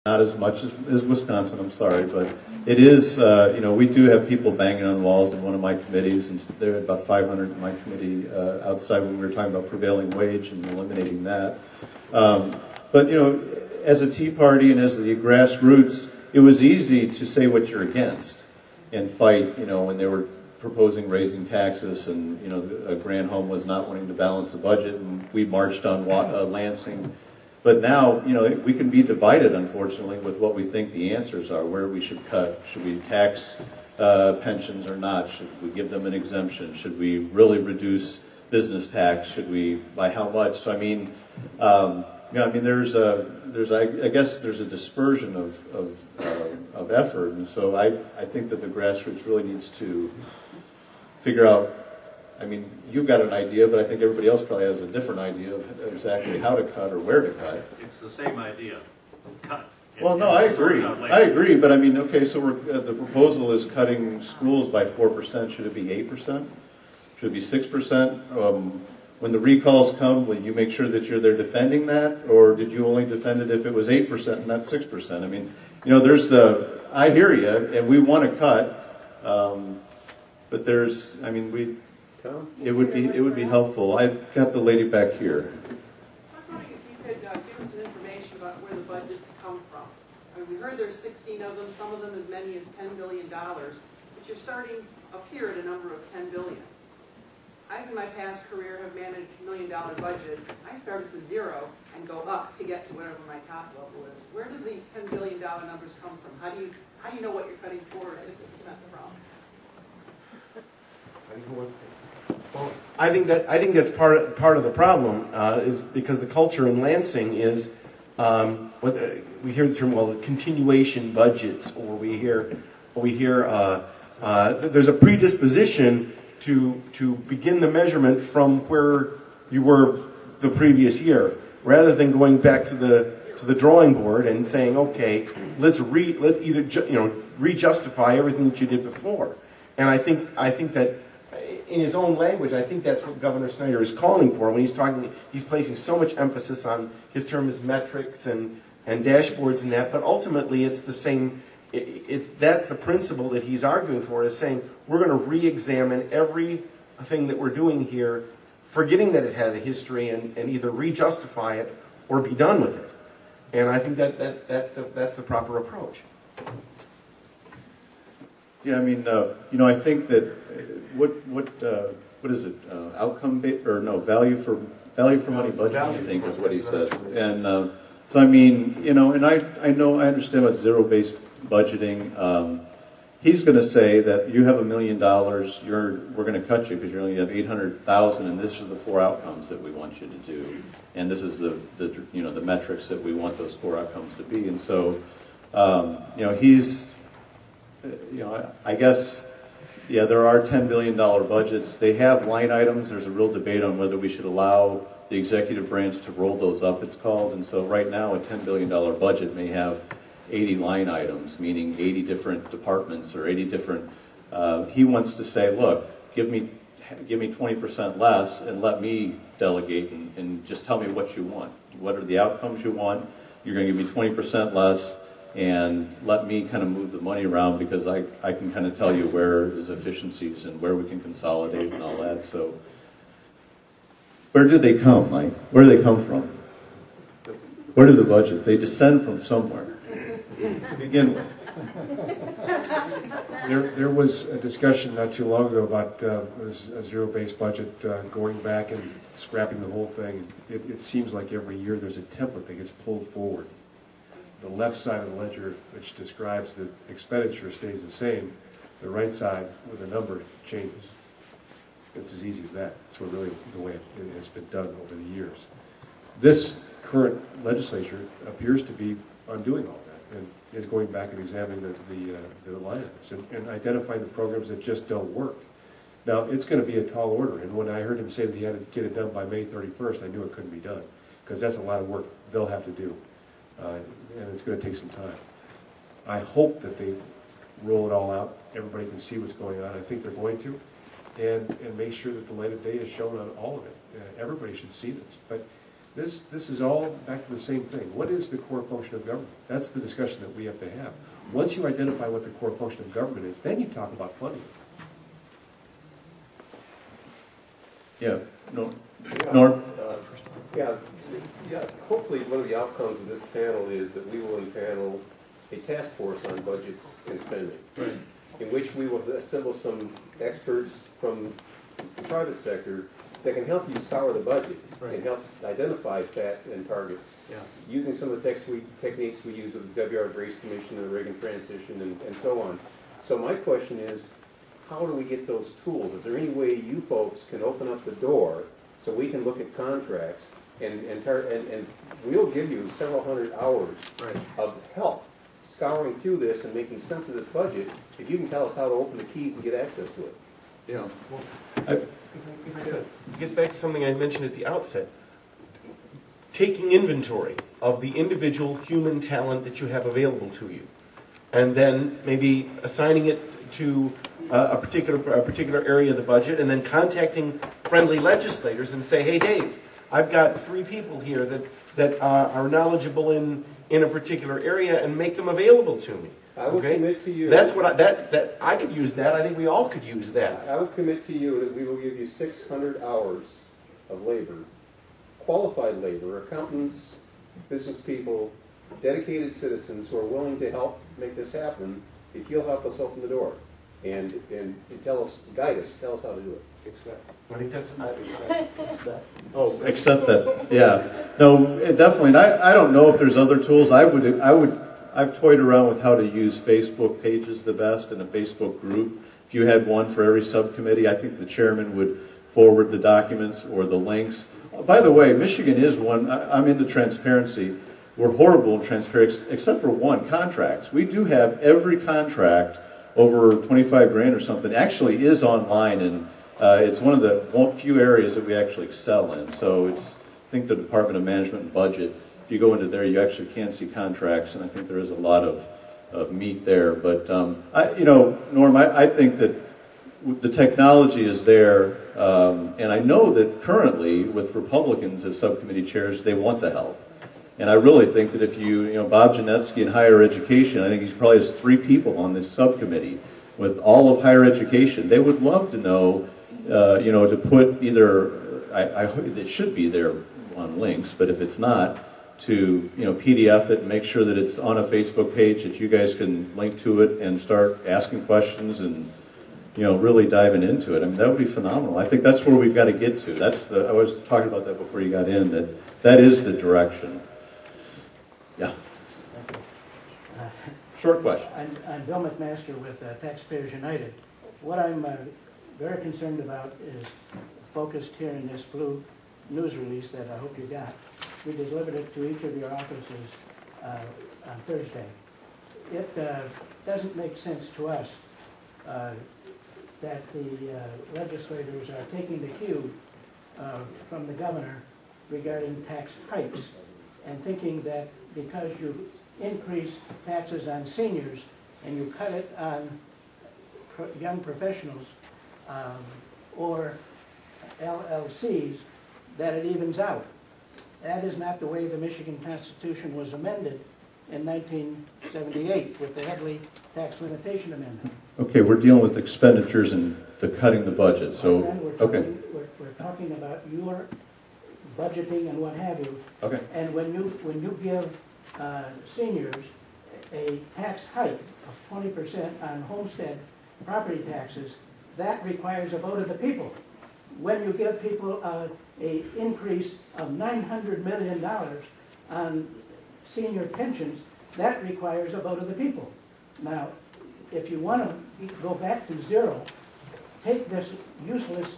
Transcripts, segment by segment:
Not as much as Wisconsin, I'm sorry, but it is, we do have people banging on walls in one of my committees, and there are about 500 in my committee outside when we were talking about prevailing wage and eliminating that. But, as a Tea Party and as the grassroots, it was easy to say what you're against and fight, when they were proposing raising taxes and, Granholm was not wanting to balance the budget, and we marched on Lansing. But now, we can be divided, unfortunately, with what we think the answers are, where we should cut. Should we tax pensions or not? Should we give them an exemption? Should we really reduce business tax? Should we, by how much? So, I guess there's a dispersion of effort, and so I think that the grassroots really needs to figure out. You've got an idea, but I think everybody else probably has a different idea of exactly how to cut or where to cut. It's the same idea. Cut. Well, no, I agree. I agree, but okay, so the proposal is cutting schools by 4%. Should it be 8%? Should it be 6%? When the recalls come, will you make sure that you're there defending that, or did you only defend it if it was 8% and not 6%? There's I hear you, and we want to cut, but there's, it would be helpful. I've got the lady back here. I was wondering if you could give us some information about where the budgets come from. We heard there's 16 of them, some of them as many as $10 billion, but you're starting up here at a number of $10 billion. I, in my past career, have managed $1 million budgets. I start at the zero and go up to get to whatever my top level is. Where do these $10 billion numbers come from? How do you know what you're cutting 4 or 6% from? Well, I think that's part of the problem is because the culture in Lansing is we hear the term continuation budgets, or we hear there's a predisposition to begin the measurement from where you were the previous year, rather than going back to the drawing board and saying, okay, let's either re-justify everything that you did before. And I think that in his own language, I think that's what Governor Snyder is calling for when he's placing so much emphasis on his term as metrics and dashboards and that, but ultimately it's the same, that's the principle that he's arguing for, is saying we're going to re-examine everything that we're doing here, forgetting that it had a history, and either re-justify it or be done with it. And I think that's the proper approach. Yeah, I think that what is it? Outcome based, or no, value for money budgeting, I think is what he says. And so and I understand about zero-based budgeting. He's going to say that you have $1 million, we're going to cut you because you only have 800,000, and this are the 4 outcomes that we want you to do, and this is the metrics that we want those 4 outcomes to be. And so he's. I guess, yeah, there are $10 billion budgets. They have line items. There's a real debate on whether we should allow the executive branch to roll those up, it's called. And so right now, a $10 billion budget may have 80 line items, meaning 80 different departments or 80 different. He wants to say, look, give me 20% less and let me delegate and just tell me what you want. What are the outcomes you want? You're going to give me 20% less, and let me kind of move the money around, because I can kind of tell you where there's efficiencies and where we can consolidate and all that. So where do they come, Mike? Where do they come from? Where do the budgets? They descend from somewhere to begin with. There was a discussion not too long ago about a zero-based budget going back and scrapping the whole thing. It seems like every year there's a template that gets pulled forward. The left side of the ledger, which describes the expenditure, stays the same. The right side with a number changes. It's as easy as that. That's really the way it has been done over the years. This current legislature appears to be undoing all that and is going back and examining the line items and identifying the programs that just don't work. Now, it's going to be a tall order, and when I heard him say that he had to get it done by May 31st, I knew it couldn't be done, because that's a lot of work they'll have to do. And it's going to take some time. I hope that they roll it all out. Everybody can see what's going on. I think they're going to. And make sure that the light of day is shown on all of it. Everybody should see this. But This is all back to the same thing. What is the core function of government? That's the discussion that we have to have. Once you identify what the core function of government is, then you talk about funding. Yeah, no, Yeah, Norm? yeah, hopefully one of the outcomes of this panel is that we will impanel a task force on budgets and spending. Right. In which we will assemble some experts from the private sector that can help you scour the budget Right. and help identify facts and targets. Yeah. Using some of the techniques we use with the W.R. Grace Commission and the Reagan Transition and so on. So my question is, how do we get those tools? Is there any way you folks can open up the door so we can look at contracts and we'll give you several hundred hours Right. of help scouring through this and making sense of this budget if you can tell us how to open the keys and get access to it. Yeah. It gets back to something I mentioned at the outset. Taking inventory of the individual human talent that you have available to you, and then maybe assigning it to a particular area of the budget, and then contacting friendly legislators and say, hey, Dave, I've got 3 people here that are knowledgeable in a particular area, and make them available to me. I will Okay? commit to you. That's what that I could use that. I think we all could use that. I will commit to you that we will give you 600 hours of labor, qualified labor, accountants, business people, dedicated citizens who are willing to help make this happen if you'll help us open the door and tell us, guide us, tell us how to do it. I think that's Oh, accept that, yeah. No, definitely, and I don't know if there's other tools. I've toyed around with how to use Facebook pages the best in a Facebook group. If you had one for every subcommittee, I think the chairman would forward the documents or the links. By the way, Michigan is one, I'm into transparency. We're horrible in transparency, except for one, contracts. We do have every contract over 25 grand or something actually is online, and it's one of the few areas that we actually excel in. So it's, I think the Department of Management and Budget, if you go into there, you actually can see contracts, and I think there is a lot of meat there. But, Norm, I think that the technology is there, and I know that currently with Republicans as subcommittee chairs, they want the help. And I really think that if Bob Janetsky in higher education, I think he probably has 3 people on this subcommittee with all of higher education. They would love to know, to put either, it should be there on links, but if it's not, to PDF it and make sure that it's on a Facebook page that you guys can link to it and start asking questions and really diving into it. I mean, that would be phenomenal. I think that's where we've got to get to. I was talking about that before you got in, that is the direction. Yeah. Short question. I'm Bill McMaster with Taxpayers United. What I'm very concerned about is focused here in this blue news release that I hope you got. We delivered it to each of your offices on Thursday. It doesn't make sense to us that the legislators are taking the cue from the governor regarding tax hikes and thinking that because you increase taxes on seniors and you cut it on young professionals or LLCs, that it evens out. That is not the way the Michigan Constitution was amended in 1978 with the Headley Tax Limitation Amendment. Okay, we're dealing with expenditures and the cutting the budget, so, And okay. we're talking about your budgeting and what have you. Okay. And when you give seniors a tax hike of 20% on homestead property taxes, that requires a vote of the people. When you give people a increase of $900 million on senior pensions, that requires a vote of the people. Now, if you want to go back to zero, take this useless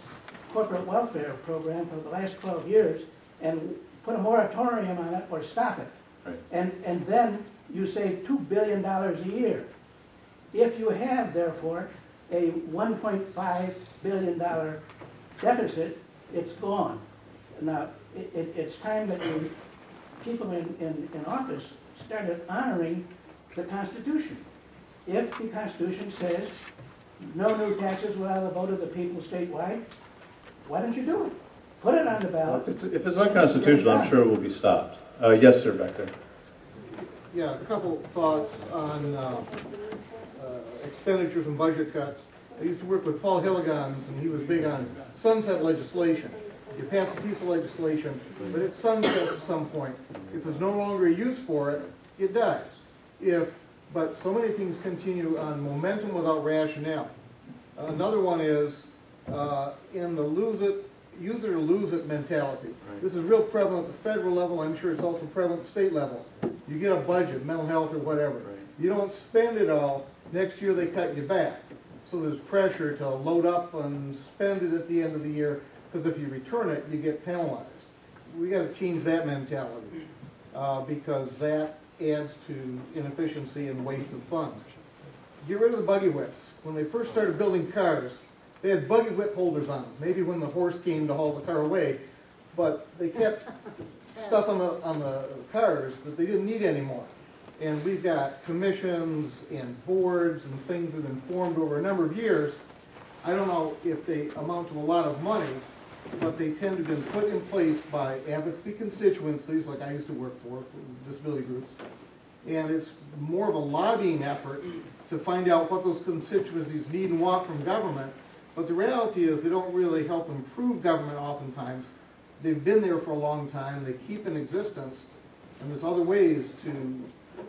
corporate welfare program for the last 12 years and put a moratorium on it or stop it. Right. And then you save $2 billion a year. If you have, therefore, a $1.5 billion deficit, it's gone. Now, it's time that you, people in office started honoring the Constitution. If the Constitution says no new taxes without a vote of the people statewide, why don't you do it? put it on the ballot. If it's unconstitutional, I'm sure it will be stopped. Yes, sir, back there. Yeah, a couple thoughts on expenditures and budget cuts. I used to work with Paul Hilligans, and he was big on sunset legislation. You pass a piece of legislation, but it sunsets at some point. If there's no longer a use for it, it dies. But so many things continue on momentum without rationale. Another one is in the use it or lose it mentality. This is real prevalent at the federal level. I'm sure it's also prevalent at the state level. You get a budget, mental health or whatever. You don't spend it all, next year they cut you back. So there's pressure to load up and spend it at the end of the year, because if you return it, you get penalized. We got to change that mentality because that adds to inefficiency and waste of funds. Get rid of the buggy whips. When they first started building cars, they had buggy whip holders on them, maybe when the horse came to haul the car away, but they kept stuff on the cars that they didn't need anymore. And we've got commissions and boards and things that have been formed over a number of years. I don't know if they amount to a lot of money, but they tend to have been put in place by advocacy constituencies, like I used to work for disability groups. And it's more of a lobbying effort to find out what those constituencies need and want from government. But the reality is they don't really help improve government oftentimes. They've been there for a long time, they keep in existence, and there's other ways to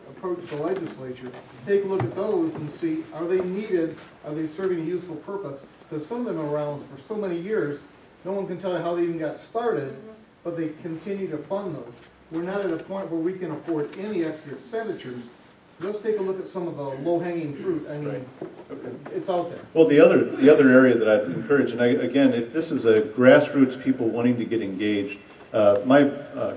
approach the legislature. Take a look at those and see, are they needed, are they serving a useful purpose? Because some of them are around for so many years, no one can tell you how they even got started, but they continue to fund those. We're not at a point where we can afford any extra expenditures. Let's take a look at some of the low-hanging fruit. I mean, it's out there. Well, the other area that I'd encourage, and again, if this is a grassroots people wanting to get engaged, my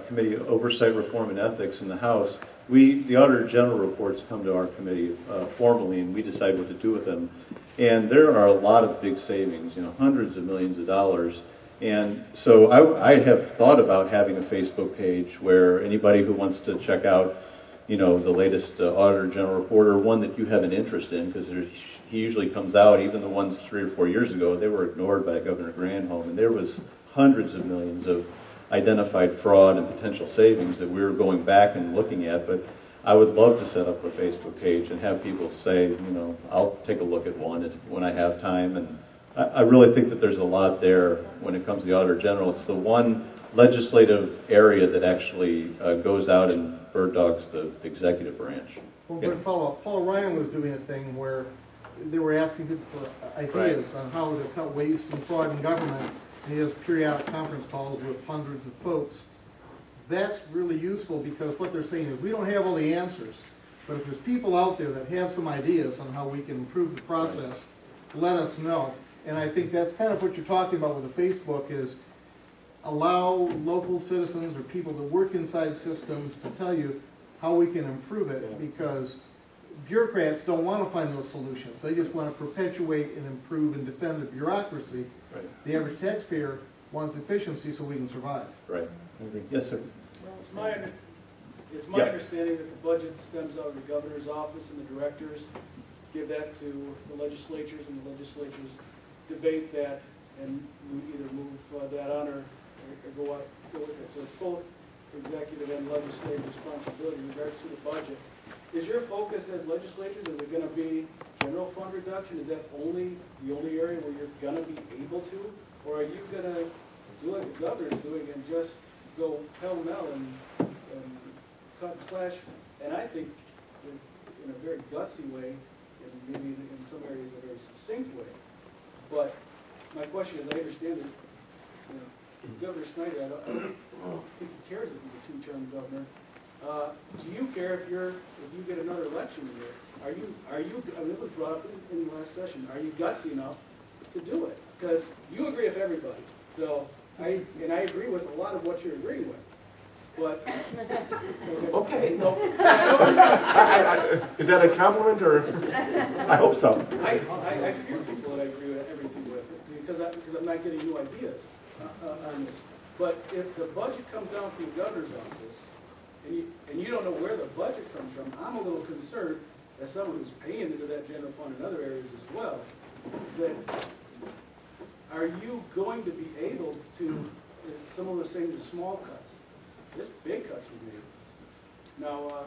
committee, Oversight, Reform, and Ethics in the House, the Auditor General reports come to our committee formally, and we decide what to do with them. And there are a lot of big savings, hundreds of millions of dollars. And so I have thought about having a Facebook page where anybody who wants to check out, the latest Auditor General report, or one that you have an interest in, because he usually comes out, even the ones 3 or 4 years ago, they were ignored by Governor Granholm, and there was hundreds of millions of identified fraud and potential savings that we were going back and looking at. But I would love to set up a Facebook page and have people say, I'll take a look at one when I have time. And I really think that there's a lot there when it comes to the Auditor General. It's the one legislative area that actually goes out and bird dogs the executive branch. Well, good follow-up. Paul Ryan was doing a thing where they were asking people for ideas on how to cut waste and fraud in government, and he has periodic conference calls with hundreds of folks. That's really useful because what they're saying is we don't have all the answers, but if there's people out there that have some ideas on how we can improve the process, let us know. And I think that's kind of what you're talking about with the Facebook is allow local citizens or people that work inside systems to tell you how we can improve it, because bureaucrats don't want to find those solutions. They just want to perpetuate and improve and defend the bureaucracy. Right. The average taxpayer wants efficiency so we can survive. Right. Yes, sir. Well, it's my understanding that the budget stems out of the governor's office and the directors give that to the legislatures, and the legislatures debate that and either move that on or go up. So it's both executive and legislative responsibility in regards to the budget. Is your focus as legislators, is it going to be general fund reduction? Is that the only area where you're going to be able to? Or are you going to do like the governor's doing and just go pell-mell and cut and slash? And I think in a very gutsy way, and maybe in some areas a very succinct way. But my question is, I understand that Governor Snyder, I don't think he cares if he's a two-term governor. Do you care if you get another election here? Are you? I mean, it was brought up in the last session. Are you gutsy enough to do it? Because you agree with everybody. So I agree with a lot of what you're agreeing with. But okay. No. Is that a compliment or? I hope so. I fear people that I agree with everything with because I'm not getting new ideas on this. But if the budget comes down from the governor's office, and you don't know where the budget comes from, I'm a little concerned as someone who's paying into that general fund in other areas as well, that are you going to be able to, someone was saying the small cuts. There's big cuts we made. Now,